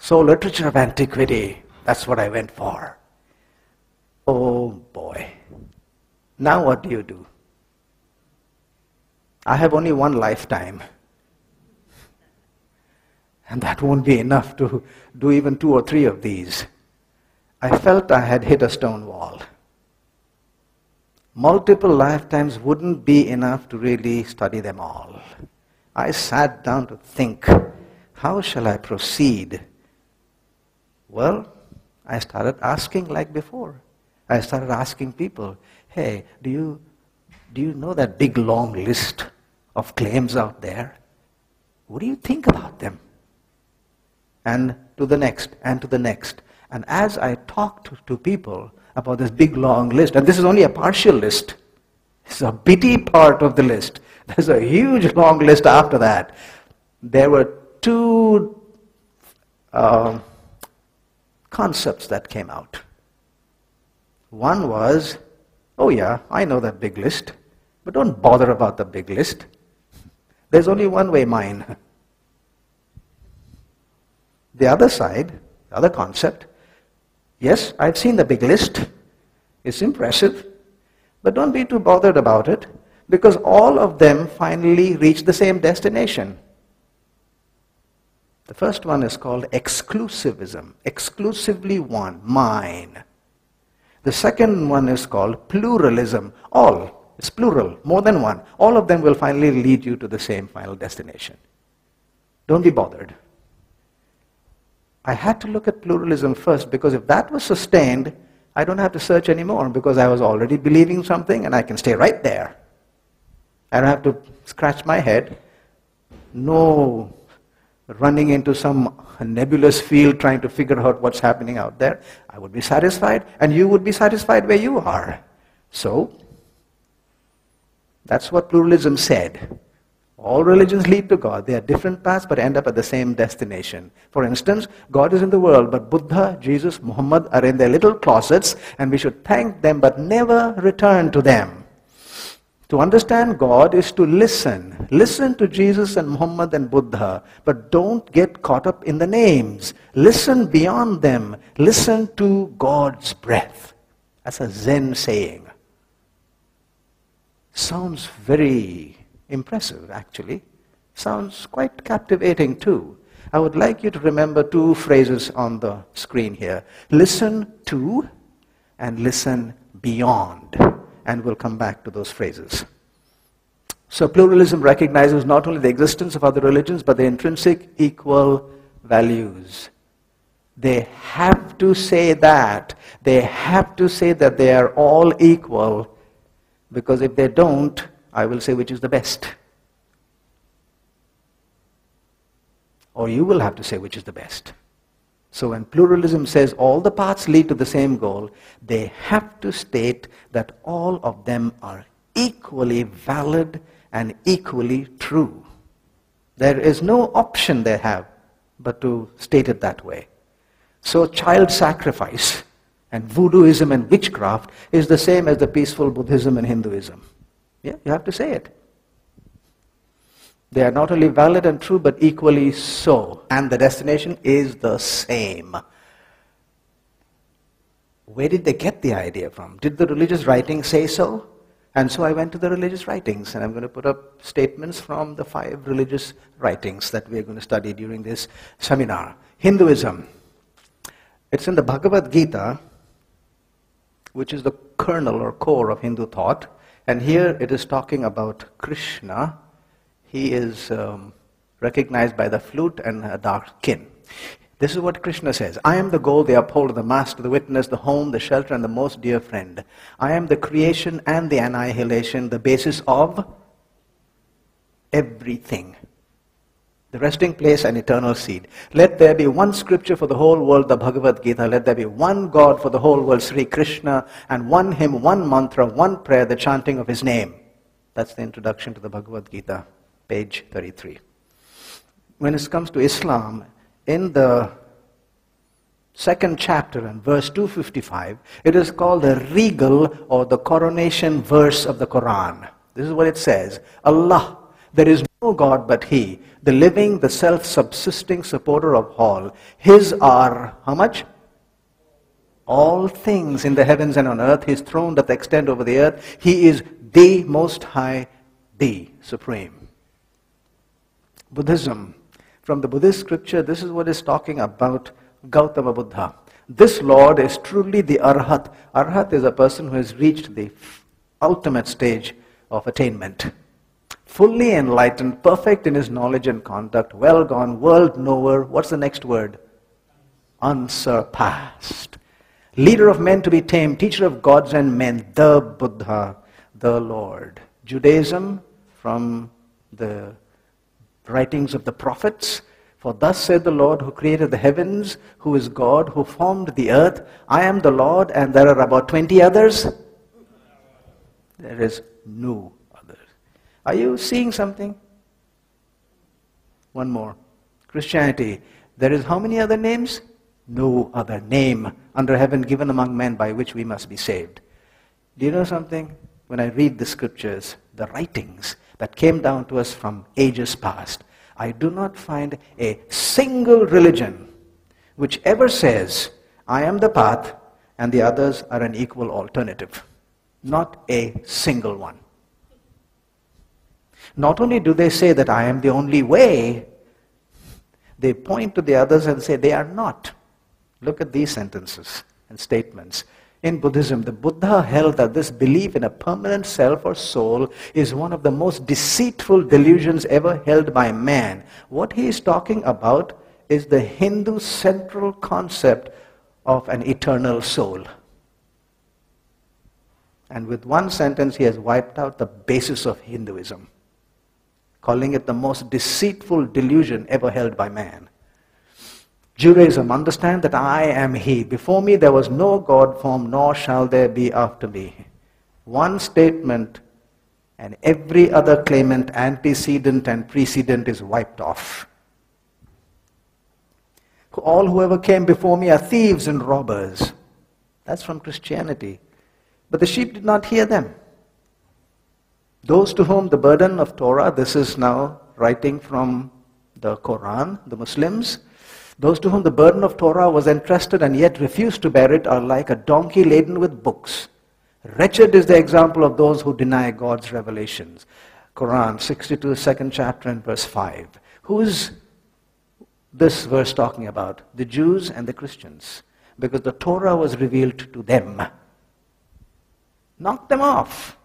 So literature of antiquity, that's what I went for. Oh boy. Now what do? I have only one lifetime. And that won't be enough to do even 2 or 3 of these. I felt I had hit a stone wall. Multiple lifetimes wouldn't be enough to really study them all. I sat down to think, how shall I proceed? Well, I started asking like before. I started asking people, hey, do you know that big long list of claims out there? What do you think about them? And to the next, and to the next. And as I talked to people about this big long list, and this is only a partial list, this is a bitty part of the list. There's a huge long list after that. There were 2 concepts that came out. One was, oh yeah, I know that big list, but don't bother about the big list. There's only one way, mine. The other side, the other concept, yes, I've seen the big list. It's impressive, but don't be too bothered about it, because all of them finally reach the same destination. The first one is called exclusivism, exclusively one, mine. The second one is called pluralism, all, it's plural, more than one. All of them will finally lead you to the same final destination. Don't be bothered. I had to look at pluralism first, because if that was sustained, I don't have to search anymore, because I was already believing something and I can stay right there. I don't have to scratch my head. No running into some nebulous field trying to figure out what's happening out there. I would be satisfied, and you would be satisfied where you are. So, that's what pluralism said. All religions lead to God. They are different paths but end up at the same destination. For instance, God is in the world, but Buddha, Jesus, Muhammad are in their little closets, and we should thank them but never return to them. To understand God is to listen. Listen to Jesus and Muhammad and Buddha, but don't get caught up in the names. Listen beyond them. Listen to God's breath. That's a Zen saying. Sounds very impressive, actually. Sounds quite captivating too. I would like you to remember 2 phrases on the screen here. Listen to and listen beyond. And we'll come back to those phrases. So pluralism recognizes not only the existence of other religions, but the intrinsic equal values. They have to say that. They have to say that they are all equal, because if they don't, I will say which is the best. Or you will have to say which is the best. So when pluralism says all the paths lead to the same goal, they have to state that all of them are equally valid and equally true. There is no option they have but to state it that way. So child sacrifice and voodooism and witchcraft is the same as the peaceful Buddhism and Hinduism. Yeah, you have to say it. They are not only valid and true, but equally so. And the destination is the same. Where did they get the idea from? Did the religious writings say so? And so I went to the religious writings, and I'm going to put up statements from the 5 religious writings that we're going to study during this seminar. Hinduism. It's in the Bhagavad Gita, which is the kernel or core of Hindu thought. And here it is talking about Krishna. He is recognized by the flute and a dark skin. This is what Krishna says. I am the goal, the upholder, the master, the witness, the home, the shelter, and the most dear friend. I am the creation and the annihilation, the basis of everything. The resting place and eternal seed. Let there be one scripture for the whole world, the Bhagavad Gita. Let there be one God for the whole world, Sri Krishna, and one hymn, one mantra, one prayer, the chanting of his name. That's the introduction to the Bhagavad Gita, page 33. When it comes to Islam, in the 2nd chapter and verse 255, it is called the regal or the coronation verse of the Quran. This is what it says. Allah, there is no God but He, the living, the self-subsisting supporter of all. His are, how much? All things in the heavens and on earth. His throne doth extend over the earth. He is the Most High, the Supreme. Buddhism. From the Buddhist scripture, this is what is talking about Gautama Buddha. This Lord is truly the Arhat. Arhat is a person who has reached the ultimate stage of attainment. Fully enlightened, perfect in his knowledge and conduct, well gone, world knower. What's the next word? Unsurpassed. Leader of men to be tamed, teacher of gods and men, the Buddha, the Lord. Judaism, from the writings of the prophets. For thus said the Lord who created the heavens, who is God, who formed the earth. I am the Lord, and there are about 20 others. There is no others. Are you seeing something? One more. Christianity. There is how many other names? No other name under heaven given among men by which we must be saved. Do you know something? When I read the scriptures, the writings that came down to us from ages past, I do not find a single religion which ever says, I am the path and the others are an equal alternative. Not a single one. Not only do they say that I am the only way, they point to the others and say they are not. Look at these sentences and statements. In Buddhism, the Buddha held that this belief in a permanent self or soul is one of the most deceitful delusions ever held by man. What he is talking about is the Hindu central concept of an eternal soul. And with one sentence, he has wiped out the basis of Hinduism, calling it the most deceitful delusion ever held by man. Judaism, understand that I am He. Before me there was no God formed, nor shall there be after me. One statement, and every other claimant, antecedent and precedent, is wiped off. All whoever came before me are thieves and robbers. That's from Christianity. But the sheep did not hear them. Those to whom the burden of Torah, this is now writing from the Quran, the Muslims, those to whom the burden of Torah was entrusted and yet refused to bear it are like a donkey laden with books. Wretched is the example of those who deny God's revelations. Quran 62, 2nd chapter and verse 5. Who is this verse talking about? The Jews and the Christians. Because the Torah was revealed to them. Knock them off.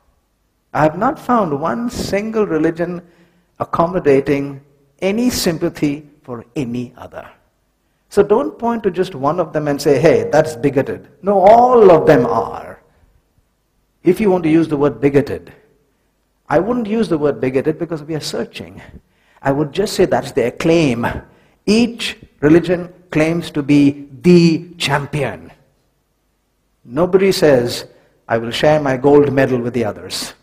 I have not found one single religion accommodating any sympathy for any other. So don't point to just one of them and say, hey, that's bigoted. No, all of them are. If you want to use the word bigoted, I wouldn't use the word bigoted because we are searching. I would just say that's their claim. Each religion claims to be the champion. Nobody says, I will share my gold medal with the others.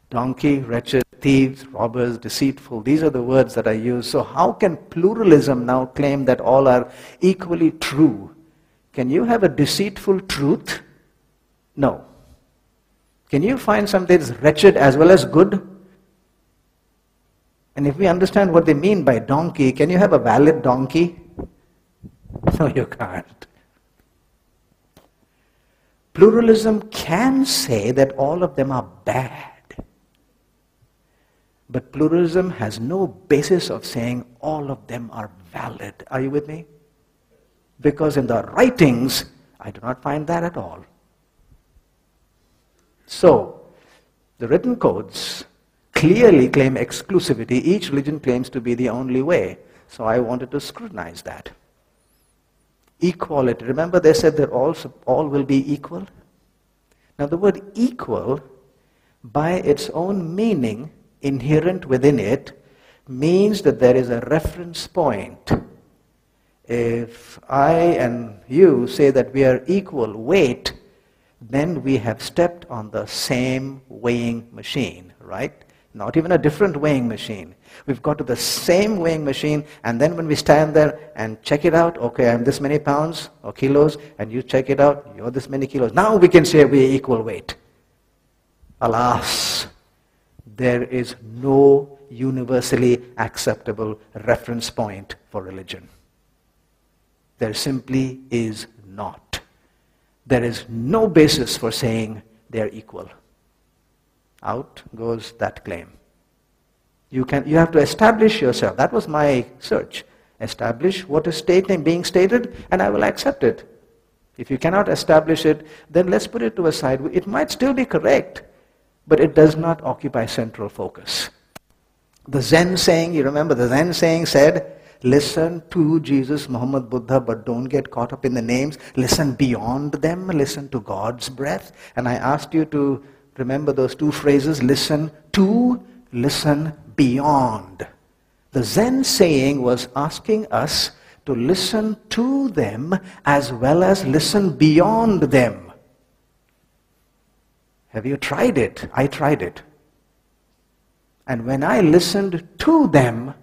Donkey, wretched, thieves, robbers, deceitful. These are the words that I use. So how can pluralism now claim that all are equally true? Can you have a deceitful truth? No. Can you find something that's wretched as well as good? And if we understand what they mean by donkey, can you have a valid donkey? No, you can't. Pluralism can say that all of them are bad. But pluralism has no basis of saying all of them are valid. Are you with me? Because in the writings, I do not find that at all. So, the written codes clearly claim exclusivity. Each religion claims to be the only way. So I wanted to scrutinize that. Equality. Remember they said that all will be equal? Now the word equal, by its own meaning, inherent within it, means that there is a reference point. If I and you say that we are equal weight, then we have stepped on the same weighing machine, right? Not even a different weighing machine. We've got to the same weighing machine, and then when we stand there and check it out, okay, I'm this many pounds or kilos, and you check it out, you're this many kilos. Now we can say we are equal weight. Alas, there is no universally acceptable reference point for religion. There simply is not. There is no basis for saying they are equal. Out goes that claim. You have to establish yourself. That was my search. Establish what is being stated, and I will accept it. If you cannot establish it, then let's put it to a side. It might still be correct, but it does not occupy central focus. The Zen saying, you remember the Zen saying said, listen to Jesus, Muhammad, Buddha, but don't get caught up in the names. Listen beyond them. Listen to God's breath. And I asked you to remember those two phrases, listen to, listen beyond. The Zen saying was asking us to listen to them as well as listen beyond them. Have you tried it? I tried it. And when I listened to them,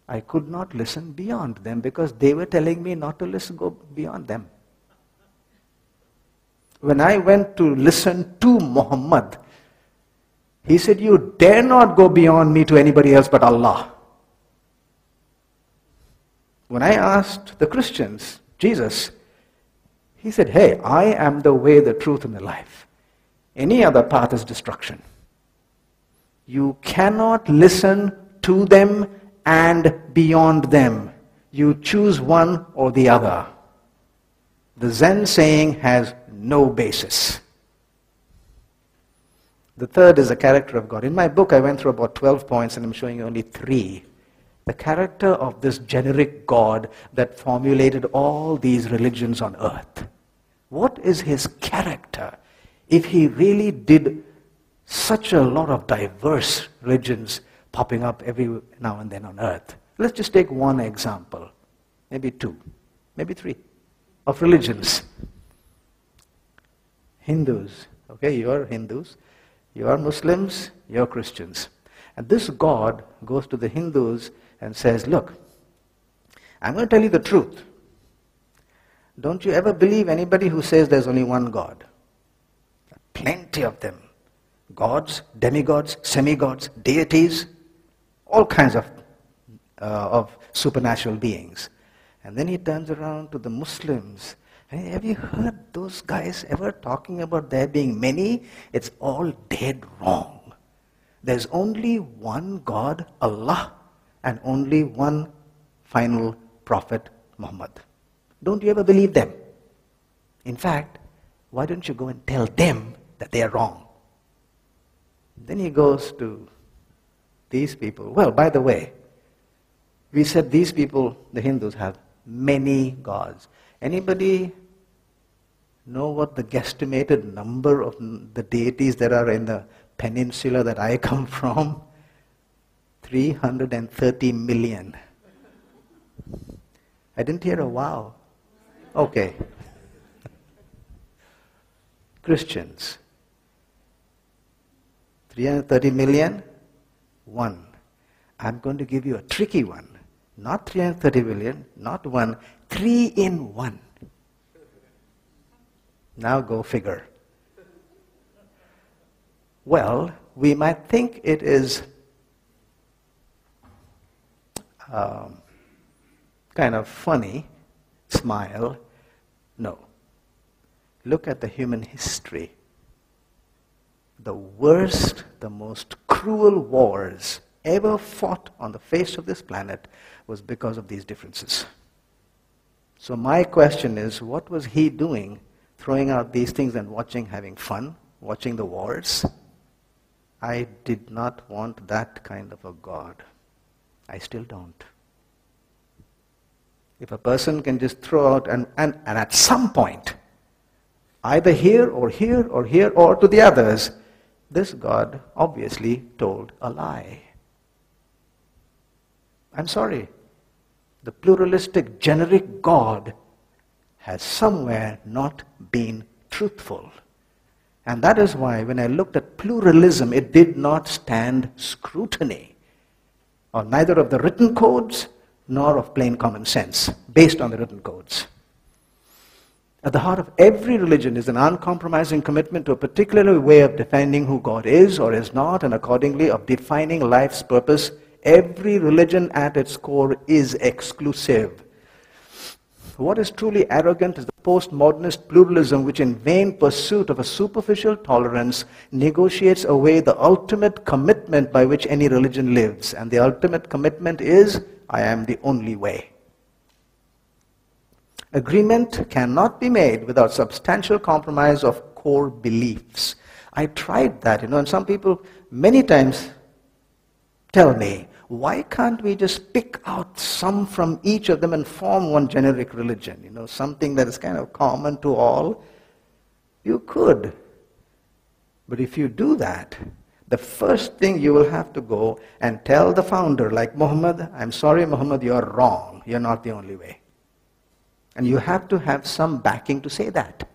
I could not listen beyond them because they were telling me not to go beyond them. When I went to listen to Muhammad, he said, you dare not go beyond me to anybody else but Allah. When I asked the Christians, Jesus, he said, hey, I am the way, the truth, and the life. Any other path is destruction. You cannot listen to them and beyond them. You choose one or the other. The Zen saying has no basis. The third is the character of God. In my book, I went through about 12 points, and I'm showing you only 3. The character of this generic God that formulated all these religions on earth. What is his character if he really did such a lot of diverse religions popping up every now and then on earth? Let's just take one example, maybe 2, maybe 3, of religions. Hindus, okay, you are Hindus, you are Muslims, you are Christians. And this God goes to the Hindus and says, look, I'm going to tell you the truth. Don't you ever believe anybody who says there's only one God. Plenty of them. Gods, demigods, semi-gods, deities, all kinds of supernatural beings. And then he turns around to the Muslims. And have you heard those guys ever talking about there being many? It's all dead wrong. There's only one God, Allah, and only one final prophet, Muhammad. Don't you ever believe them? In fact, why don't you go and tell them that they are wrong? Then he goes to these people. Well, by the way, we said these people, the Hindus, have many gods. Anybody know what the guesstimated number of the deities there are in the peninsula that I come from? 330 million. I didn't hear a wow. Okay. Christians. 330 million? 1. I'm going to give you a tricky one. Not 330 million, not 1, 3 in 1. Now go figure. Well, we might think it is kind of funny, smile. No. Look at the human history. The worst, the most cruel wars ever fought on the face of this planet was because of these differences. So my question is, what was he doing, throwing out these things and having fun, watching the wars? I did not want that kind of a God. I still don't. If a person can just throw out and at some point, either here or here or here or to the others, this God obviously told a lie. I'm sorry. The pluralistic, generic God has somewhere not been truthful. And that is why when I looked at pluralism, it did not stand scrutiny on neither of the written codes nor of plain common sense, based on the written codes. At the heart of every religion is an uncompromising commitment to a particular way of defining who God is or is not, and accordingly of defining life's purpose. Every religion at its core is exclusive. What is truly arrogant is the postmodernist pluralism which in vain pursuit of a superficial tolerance negotiates away the ultimate commitment by which any religion lives. And the ultimate commitment is, I am the only way. Agreement cannot be made without substantial compromise of core beliefs. I tried that, and some people many times tell me, why can't we just pick out some from each of them and form one generic religion? Something that is kind of common to all. You could. But if you do that, the first thing you will have to go and tell the founder, like Muhammad, I'm sorry Muhammad, you're wrong. You're not the only way. And you have to have some backing to say that.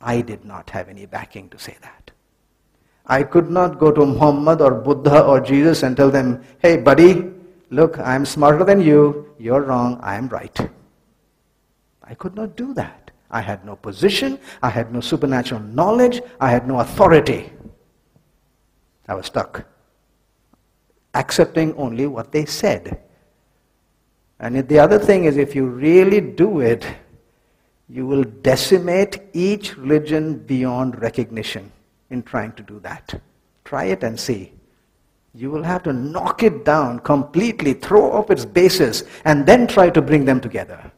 I did not have any backing to say that. I could not go to Muhammad or Buddha or Jesus and tell them, hey buddy, look, I'm smarter than you, you're wrong, I'm right. I could not do that. I had no position, I had no supernatural knowledge, I had no authority. I was stuck, accepting only what they said. And the other thing is, if you really do it, you will decimate each religion beyond recognition in trying to do that. Try it and see. You will have to knock it down completely, throw off its basis, and then try to bring them together.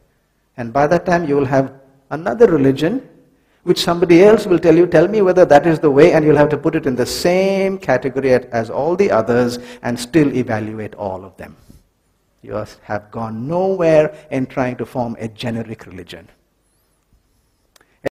And by that time you will have another religion which somebody else will tell me whether that is the way, and you'll have to put it in the same category as all the others and still evaluate all of them. You have gone nowhere in trying to form a generic religion.